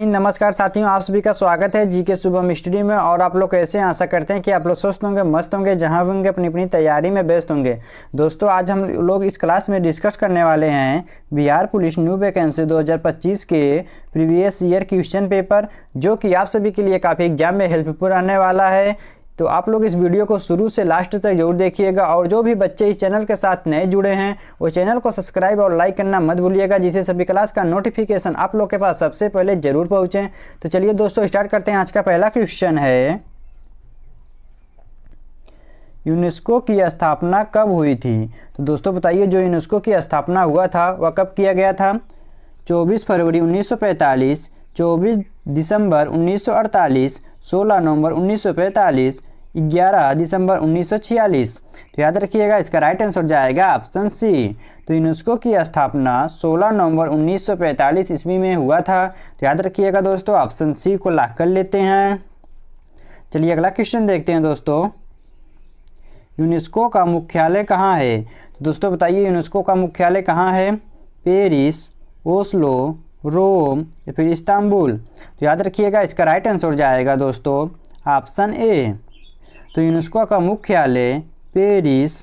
नमस्कार साथियों, आप सभी का स्वागत है जीके शुभम स्टडी में। और आप लोग कैसे हैं? आशा करते हैं कि आप लोग स्वस्थ होंगे, मस्त होंगे, जहां भी होंगे अपनी अपनी तैयारी में व्यस्त होंगे। दोस्तों, आज हम लोग इस क्लास में डिस्कस करने वाले हैं बिहार पुलिस न्यू वैकेंसी 2025 के प्रीवियस ईयर क्वेश्चन पेपर, जो कि आप सभी के लिए काफ़ी एग्जाम में हेल्पफुल रहने वाला है। तो आप लोग इस वीडियो को शुरू से लास्ट तक जरूर देखिएगा। और जो भी बच्चे इस चैनल के साथ नए जुड़े हैं वो चैनल को सब्सक्राइब और लाइक करना मत भूलिएगा, जिससे सभी क्लास का नोटिफिकेशन आप लोग के पास सबसे पहले जरूर पहुंचे। तो चलिए दोस्तों, स्टार्ट करते हैं। आज का पहला क्वेश्चन है, यूनेस्को की स्थापना कब हुई थी? तो दोस्तों बताइए, जो यूनेस्को की स्थापना हुआ था वह कब किया गया था? 24 फरवरी 1945, 24 दिसंबर 1948, 16 नवंबर 1945, 11 दिसंबर 1946। तो याद रखिएगा, इसका राइट आंसर जाएगा ऑप्शन सी। तो यूनेस्को की स्थापना 16 नवंबर 1945 ईस्वी में हुआ था। तो याद रखिएगा दोस्तों, ऑप्शन सी को लॉक कर लेते हैं। चलिए अगला क्वेश्चन देखते हैं दोस्तों, यूनेस्को का मुख्यालय कहाँ है? तो दोस्तों बताइए, यूनेस्को का मुख्यालय कहाँ है? पेरिस, ओस्लो, रोम या फिर इस्तांबुल? तो याद रखिएगा, इसका राइट आंसर जाएगा दोस्तों ऑप्शन ए। तो यूनेस्को का मुख्यालय पेरिस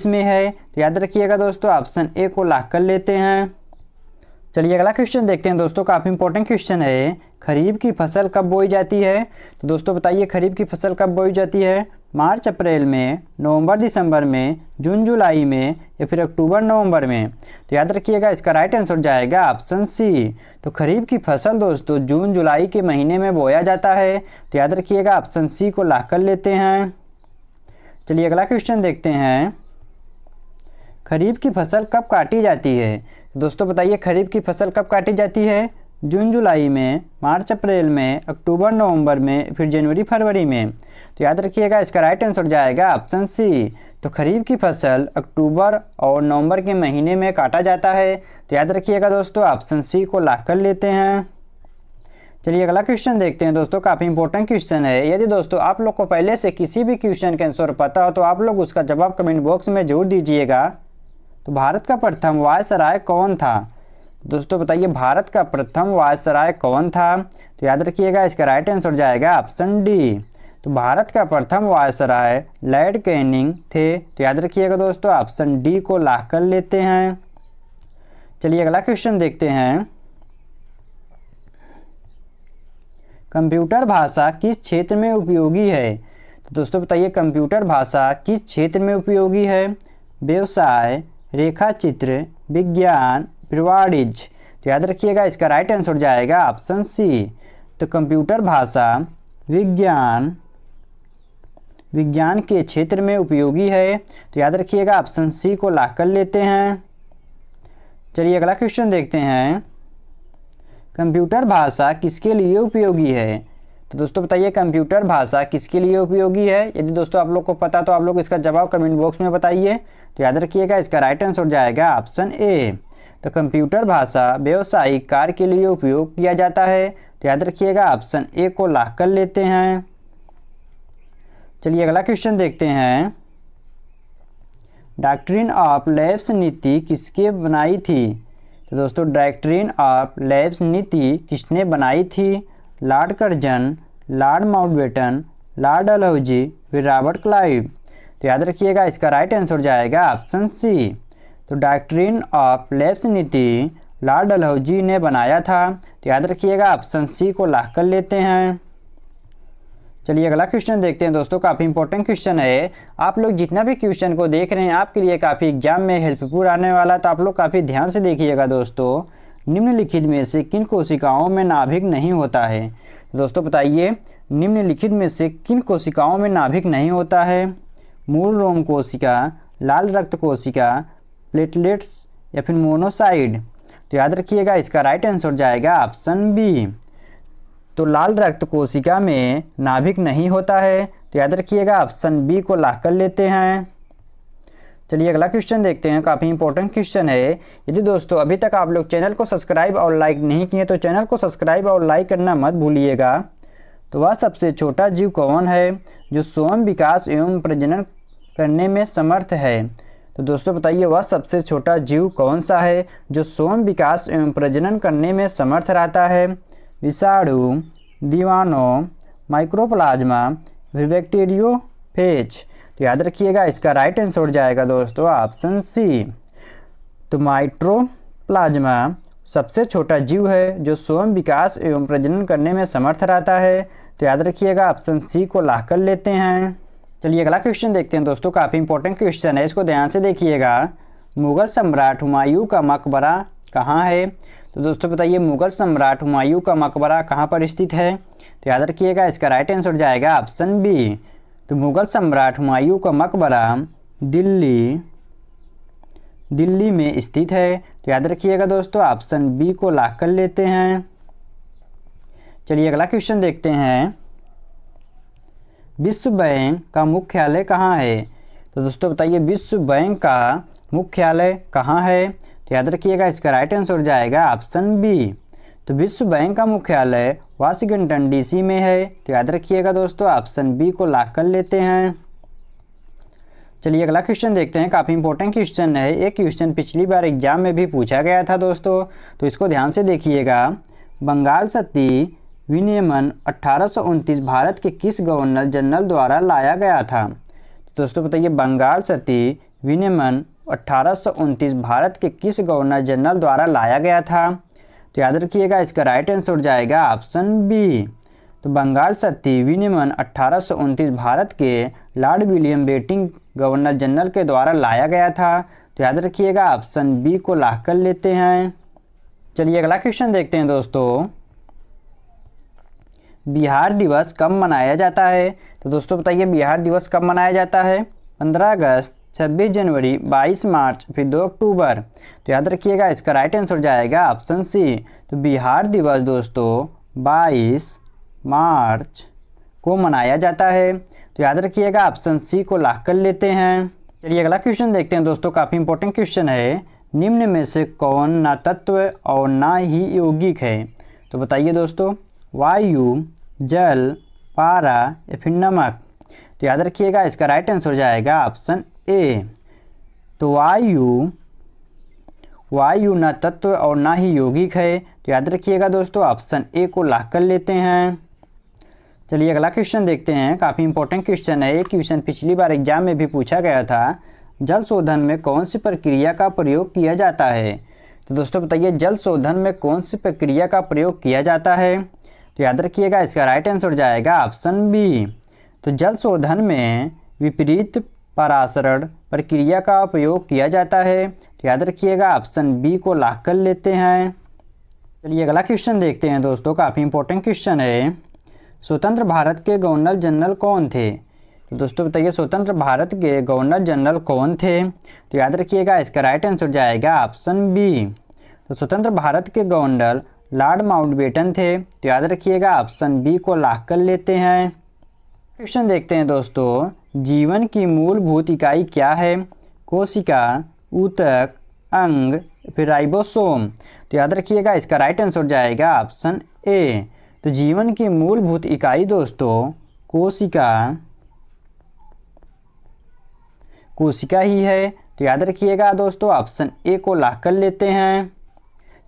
में है। तो याद रखिएगा दोस्तों, ऑप्शन ए को लॉक कर लेते हैं। चलिए अगला क्वेश्चन देखते हैं दोस्तों, काफ़ी इंपॉर्टेंट क्वेश्चन है। खरीफ की फसल कब बोई जाती है? तो दोस्तों बताइए, खरीफ की फसल कब बोई जाती है? मार्च अप्रैल में, नवंबर दिसंबर में, जून जुलाई में या फिर अक्टूबर नवंबर में? तो याद रखिएगा, इसका राइट आंसर जाएगा ऑप्शन सी। तो खरीफ की फसल दोस्तों जून जुलाई के महीने में बोया जाता है। तो याद रखिएगा, ऑप्शन सी को लॉक कर लेते हैं। चलिए अगला क्वेश्चन देखते हैं, खरीफ की फसल कब काटी जाती है? दोस्तों बताइए, खरीफ की फसल कब काटी जाती है? जून जुलाई में, मार्च अप्रैल में, अक्टूबर नवंबर में, फिर जनवरी फरवरी में? तो याद रखिएगा, इसका राइट आंसर जाएगा ऑप्शन सी। तो खरीफ की फसल अक्टूबर और नवंबर के महीने में काटा जाता है। तो याद रखिएगा दोस्तों, ऑप्शन सी को लॉक कर लेते हैं। चलिए अगला क्वेश्चन देखते हैं दोस्तों, काफ़ी इंपॉर्टेंट क्वेश्चन है। यदि दोस्तों आप लोग को पहले से किसी भी क्वेश्चन का आंसर पता हो तो आप लोग उसका जवाब कमेंट बॉक्स में जरूर दीजिएगा। तो भारत का प्रथम वायसराय कौन था? दोस्तों बताइए, भारत का प्रथम वायसराय कौन था? तो याद रखिएगा, इसका राइट आंसर जाएगा ऑप्शन डी। तो भारत का प्रथम वायसराय लॉर्ड कैनिंग थे। तो याद रखिएगा दोस्तों, ऑप्शन डी को लॉक कर लेते हैं। चलिए अगला क्वेश्चन देखते हैं, कंप्यूटर भाषा किस क्षेत्र में उपयोगी है? तो दोस्तों बताइए, कंप्यूटर भाषा किस क्षेत्र में उपयोगी है? व्यवसाय, रेखा चित्र, विज्ञान, फिर वाणिज्य? तो याद रखिएगा, इसका राइट आंसर जाएगा ऑप्शन सी। तो कंप्यूटर भाषा विज्ञान के क्षेत्र में उपयोगी है। तो याद रखिएगा, ऑप्शन सी को लॉक कर लेते हैं। चलिए अगला क्वेश्चन देखते हैं, कंप्यूटर भाषा किसके लिए उपयोगी है? तो दोस्तों बताइए, कंप्यूटर भाषा किसके लिए उपयोगी है? यदि दोस्तों आप लोग को पता तो आप लोग इसका जवाब कमेंट बॉक्स में बताइए। तो याद रखिएगा, इसका राइट आंसर जाएगा ऑप्शन ए। तो कंप्यूटर भाषा व्यावसायिक कार्य के लिए उपयोग किया जाता है। तो याद रखिएगा, ऑप्शन ए को लॉक कर लेते हैं। चलिए अगला क्वेश्चन देखते हैं, डॉक्ट्रिन ऑफ लैप्स नीति किसके बनाई थी? तो दोस्तों डॉक्ट्रिन ऑफ लैप्स नीति किसने बनाई थी? Lord Curzon, Lord Mountbatten, Lord Dalhousie, फिर रॉबर्ट क्लाइव? तो याद रखिएगा, इसका राइट आंसर जाएगा ऑप्शन सी। तो डॉक्ट्रिन ऑफ लैप्स नीति लॉर्ड डलहौजी ने बनाया था। तो याद रखिएगा, ऑप्शन सी को लॉक कर लेते हैं। चलिए अगला क्वेश्चन देखते हैं दोस्तों, काफ़ी इंपॉर्टेंट क्वेश्चन है। आप लोग जितना भी क्वेश्चन को देख रहे हैं आपके लिए काफ़ी एग्जाम में हेल्पफुल आने वाला है, तो आप लोग काफ़ी ध्यान से देखिएगा दोस्तों। निम्नलिखित में से किन कोशिकाओं में नाभिक नहीं होता है? दोस्तों बताइए, निम्नलिखित में से किन कोशिकाओं में नाभिक नहीं होता है? मूल रोम कोशिका, लाल रक्त कोशिका, प्लेटलेट्स या फिर मोनोसाइड? तो याद रखिएगा, इसका राइट आंसर जाएगा ऑप्शन बी। तो लाल रक्त कोशिका में नाभिक नहीं होता है। तो याद रखिएगा, ऑप्शन बी को लॉक कर लेते हैं। चलिए अगला क्वेश्चन देखते हैं, काफ़ी इंपॉर्टेंट क्वेश्चन है। यदि दोस्तों अभी तक आप लोग चैनल को सब्सक्राइब और लाइक नहीं किए तो चैनल को सब्सक्राइब और लाइक करना मत भूलिएगा। तो वह सबसे छोटा जीव कौन है जो स्वयं विकास एवं प्रजनन करने में समर्थ है? तो दोस्तों बताइए वह सबसे छोटा जीव कौन सा है जो स्वयं विकास एवं प्रजनन करने में समर्थ रहता है? विषाणु, जीवाणु, माइक्रोप्लाज्मा, बैक्टीरियोफेज। तो याद रखिएगा इसका राइट आंसर हो जाएगा दोस्तों ऑप्शन सी। तो माइक्रोप्लाज्मा सबसे छोटा जीव है जो स्वयं विकास एवं प्रजनन करने में समर्थ रहता है। तो याद रखिएगा ऑप्शन सी को लाख कर लेते हैं। चलिए अगला क्वेश्चन देखते हैं दोस्तों, काफ़ी इंपॉर्टेंट क्वेश्चन है, इसको ध्यान से देखिएगा। मुगल सम्राट हुमायूं का मकबरा कहाँ है? तो दोस्तों बताइए मुगल सम्राट हुमायूं का मकबरा कहाँ पर स्थित है? तो याद रखिएगा इसका राइट आंसर हो जाएगा ऑप्शन बी। तो मुगल सम्राट हुमायूं का मकबरा दिल्ली में स्थित है। तो याद रखिएगा दोस्तों ऑप्शन बी को लॉक कर लेते हैं। चलिए अगला क्वेश्चन देखते हैं, विश्व बैंक का मुख्यालय कहाँ है? तो दोस्तों बताइए विश्व बैंक का मुख्यालय कहाँ है? तो याद रखिएगा इसका राइट आंसर हो जाएगा ऑप्शन बी। तो विश्व बैंक का मुख्यालय वाशिंगटन डीसी में है। तो याद रखिएगा दोस्तों ऑप्शन बी को लॉक कर लेते हैं। चलिए अगला क्वेश्चन देखते हैं, काफ़ी इंपॉर्टेंट क्वेश्चन है। एक क्वेश्चन पिछली बार एग्जाम में भी पूछा गया था दोस्तों, तो इसको ध्यान से देखिएगा। बंगाल सती विनियमन 1829 भारत के किस गवर्नर जनरल द्वारा लाया गया था? तो दोस्तों बताइए बंगाल सती विनियमन 1829 भारत के किस गवर्नर जनरल द्वारा लाया गया था? तो याद रखिएगा इसका राइट आंसर हो जाएगा ऑप्शन बी। तो बंगाल सती विनियमन 1829 भारत के Lord William Bentinck governor general के द्वारा लाया गया था। तो याद रखिएगा ऑप्शन बी को लॉक कर लेते हैं। चलिए अगला क्वेश्चन देखते हैं दोस्तों, बिहार दिवस कब मनाया जाता है? तो दोस्तों बताइए बिहार दिवस कब मनाया जाता है? 15 अगस्त, 26 जनवरी, 22 मार्च, फिर 2 अक्टूबर। तो याद रखिएगा इसका राइट आंसर हो जाएगा ऑप्शन सी। तो बिहार दिवस दोस्तों 22 मार्च को मनाया जाता है। तो याद रखिएगा ऑप्शन सी को लॉक कर लेते हैं। चलिए अगला क्वेश्चन देखते हैं दोस्तों, काफ़ी इंपॉर्टेंट क्वेश्चन है। निम्न में से कौन ना तत्व और ना ही यौगिक है? तो बताइए दोस्तों, वायु, जल, पारा या फिर नमक। तो याद रखिएगा इसका राइट आंसर हो जाएगा ऑप्शन ए। तो वायु ना तत्व और ना ही यौगिक है। तो याद रखिएगा दोस्तों ऑप्शन ए को लॉक कर लेते हैं। चलिए अगला क्वेश्चन देखते हैं, काफ़ी इंपॉर्टेंट क्वेश्चन है। एक क्वेश्चन पिछली बार एग्जाम में भी पूछा गया था, जल शोधन में कौन सी प्रक्रिया का प्रयोग किया जाता है? तो दोस्तों बताइए जल शोधन में कौन सी प्रक्रिया का प्रयोग किया जाता है? तो याद रखिएगा इसका राइट आंसर हो जाएगा ऑप्शन बी। तो जल शोधन में विपरीत परासरण प्रक्रिया का प्रयोग किया जाता है। तो याद रखिएगा ऑप्शन बी को लॉक कर लेते हैं। चलिए अगला क्वेश्चन देखते हैं दोस्तों, काफ़ी इंपॉर्टेंट क्वेश्चन है। स्वतंत्र भारत के गवर्नर जनरल कौन थे? तो दोस्तों बताइए स्वतंत्र भारत के गवर्नर जनरल कौन थे? तो याद रखिएगा इसका राइट आंसर हो जाएगा ऑप्शन बी। तो स्वतंत्र भारत के गवर्नर लॉर्ड माउंटबेटन थे। तो याद रखिएगा ऑप्शन बी को लॉक कर लेते हैं। क्वेश्चन देखते हैं दोस्तों, जीवन की मूलभूत इकाई क्या है? कोशिका, ऊतक, अंग, फिर राइबोसोम। तो याद रखिएगा इसका राइट आंसर हो जाएगा ऑप्शन ए। तो जीवन की मूलभूत इकाई दोस्तों कोशिका ही है। तो याद रखिएगा दोस्तों ऑप्शन ए को लॉक कर लेते हैं।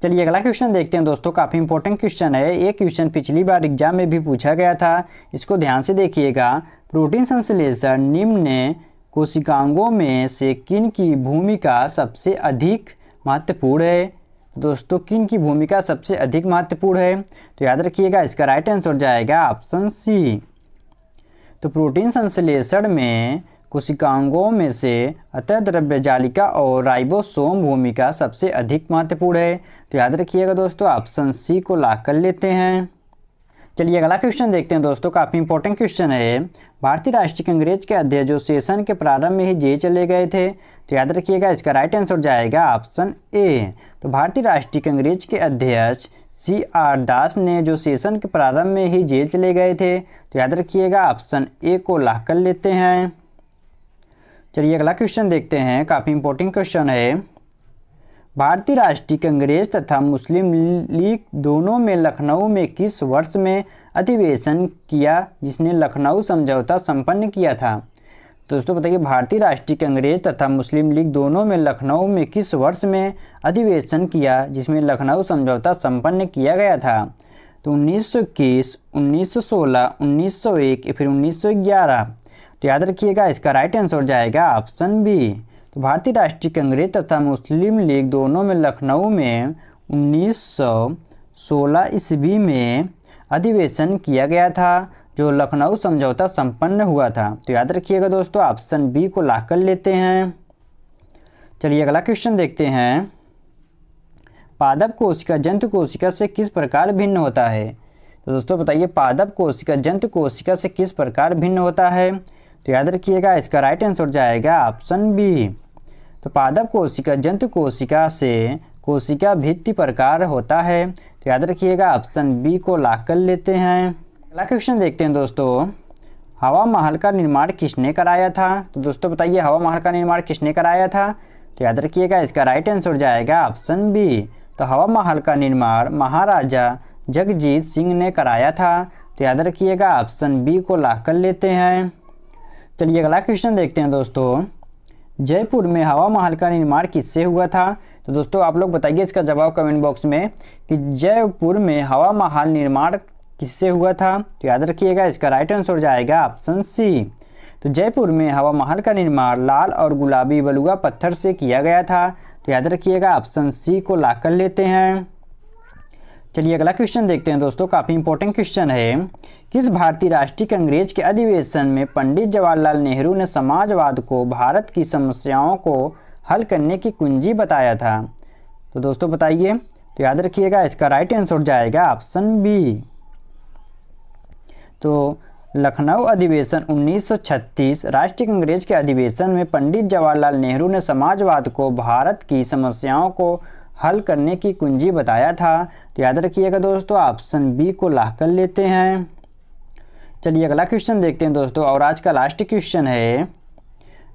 चलिए अगला क्वेश्चन देखते हैं दोस्तों, काफ़ी इंपॉर्टेंट क्वेश्चन है। एक क्वेश्चन पिछली बार एग्जाम में भी पूछा गया था, इसको ध्यान से देखिएगा। प्रोटीन संश्लेषण निम्न कोशिकांगों में से किन की भूमिका सबसे अधिक महत्वपूर्ण है? दोस्तों किन की भूमिका सबसे अधिक महत्वपूर्ण है? तो याद रखिएगा इसका राइट आंसर हो जाएगा ऑप्शन सी। तो प्रोटीन संश्लेषण में कोशिकांगों में से अतःद्रव्य जालिका और राइबोसोम भूमिका सबसे अधिक महत्वपूर्ण है। तो याद रखिएगा दोस्तों ऑप्शन सी को लॉक कर लेते हैं। चलिए अगला क्वेश्चन देखते हैं दोस्तों, काफ़ी इंपॉर्टेंट क्वेश्चन है। भारतीय राष्ट्रीय कांग्रेस के अध्यक्ष जो सेशन के प्रारंभ में ही जेल चले गए थे। तो याद रखिएगा इसका राइट आंसर जाएगा ऑप्शन ए। तो भारतीय राष्ट्रीय कांग्रेस के अध्यक्ष CR दास ने जो सेशन के प्रारंभ में ही जेल चले गए थे। तो याद रखिएगा ऑप्शन ए को लॉक कर लेते हैं। चलिए अगला क्वेश्चन देखते हैं, काफ़ी इंपॉर्टेंट क्वेश्चन है। भारतीय राष्ट्रीय कांग्रेस तथा मुस्लिम लीग दोनों में लखनऊ में किस वर्ष में अधिवेशन किया जिसने लखनऊ समझौता संपन्न किया था? दोस्तों बताइए भारतीय राष्ट्रीय कांग्रेस तथा मुस्लिम लीग दोनों में लखनऊ में किस वर्ष में अधिवेशन किया जिसमें लखनऊ समझौता संपन्न किया गया था? तो 1921, 1916, 1901 या फिर 1911। तो याद रखिएगा इसका राइट आंसर हो जाएगा ऑप्शन बी। तो भारतीय राष्ट्रीय कांग्रेस तथा मुस्लिम लीग दोनों में लखनऊ में 1916 ईस्वी में अधिवेशन किया गया था जो लखनऊ समझौता संपन्न हुआ था। तो याद रखिएगा दोस्तों ऑप्शन बी को लॉक कर लेते हैं। चलिए अगला क्वेश्चन देखते हैं। पादप कोशिका जंतु कोशिका से किस प्रकार भिन्न होता है? तो दोस्तों बताइए पादप कोशिका जंतु कोशिका से किस प्रकार भिन्न होता है? तो याद रखिएगा इसका राइट आंसर जाएगा ऑप्शन बी। तो पादप कोशिका जंतु कोशिका से कोशिका भित्ति प्रकार होता है। तो याद रखिएगा ऑप्शन बी को लॉक कर लेते हैं। अगला क्वेश्चन देखते हैं दोस्तों। हवा महल का निर्माण किसने कराया था? तो दोस्तों बताइए हवा महल का निर्माण किसने कराया था? तो याद रखिएगा इसका राइट आंसर जाएगा ऑप्शन बी। तो हवा महल का निर्माण महाराजा जगजीत सिंह ने कराया था। तो याद रखिएगा ऑप्शन बी को लॉक कर लेते हैं। चलिए अगला क्वेश्चन देखते हैं दोस्तों। जयपुर में हवा महल का निर्माण किससे हुआ था? तो दोस्तों आप लोग बताइए इसका जवाब कमेंट बॉक्स में कि जयपुर में हवा महल निर्माण किससे हुआ था? तो याद रखिएगा इसका राइट आंसर जाएगा ऑप्शन सी। तो जयपुर में हवा महल का निर्माण लाल और गुलाबी बलुआ पत्थर से किया गया था। तो याद रखिएगा ऑप्शन सी को लॉक कर लेते हैं। चलिए अगला क्वेश्चन देखते हैं दोस्तों। काफ़ी इंपॉर्टेंट क्वेश्चन है। किस भारतीय राष्ट्रीय कांग्रेस के अधिवेशन में पंडित जवाहरलाल नेहरू ने समाजवाद को भारत की समस्याओं को हल करने की कुंजी बताया था? तो दोस्तों बताइए। तो याद रखिएगा इसका राइट आंसर जाएगा ऑप्शन बी। तो लखनऊ अधिवेशन 1936 राष्ट्रीय कांग्रेस के अधिवेशन में पंडित जवाहरलाल नेहरू ने समाजवाद को भारत की समस्याओं को हल करने की कुंजी बताया था। तो याद रखिएगा दोस्तों ऑप्शन बी को लॉक कर लेते हैं। चलिए अगला क्वेश्चन देखते हैं दोस्तों और आज का लास्ट क्वेश्चन है।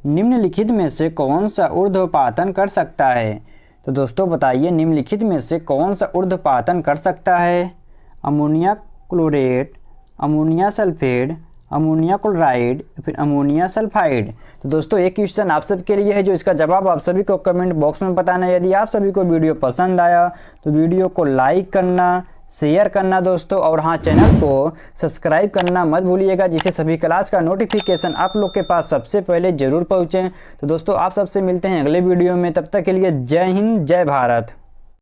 निम्नलिखित में से कौन सा ऊर्ध्वपातन कर सकता है? तो दोस्तों बताइए निम्नलिखित में से कौन सा ऊर्ध्वपातन कर सकता है? Ammonia chlorate, ammonia sulphate, ammonia chloride, फिर अमोनिया सल्फाइड। तो दोस्तों एक क्वेश्चन आप सबके लिए है जो इसका जवाब आप सभी को कमेंट बॉक्स में बताना है। यदि आप सभी को वीडियो पसंद आया तो वीडियो को लाइक करना, शेयर करना दोस्तों, और हाँ चैनल को सब्सक्राइब करना मत भूलिएगा जिससे सभी क्लास का नोटिफिकेशन आप लोग के पास सबसे पहले जरूर पहुँचे। तो दोस्तों आप सबसे मिलते हैं अगले वीडियो में। तब तक के लिए जय हिंद, जय भारत।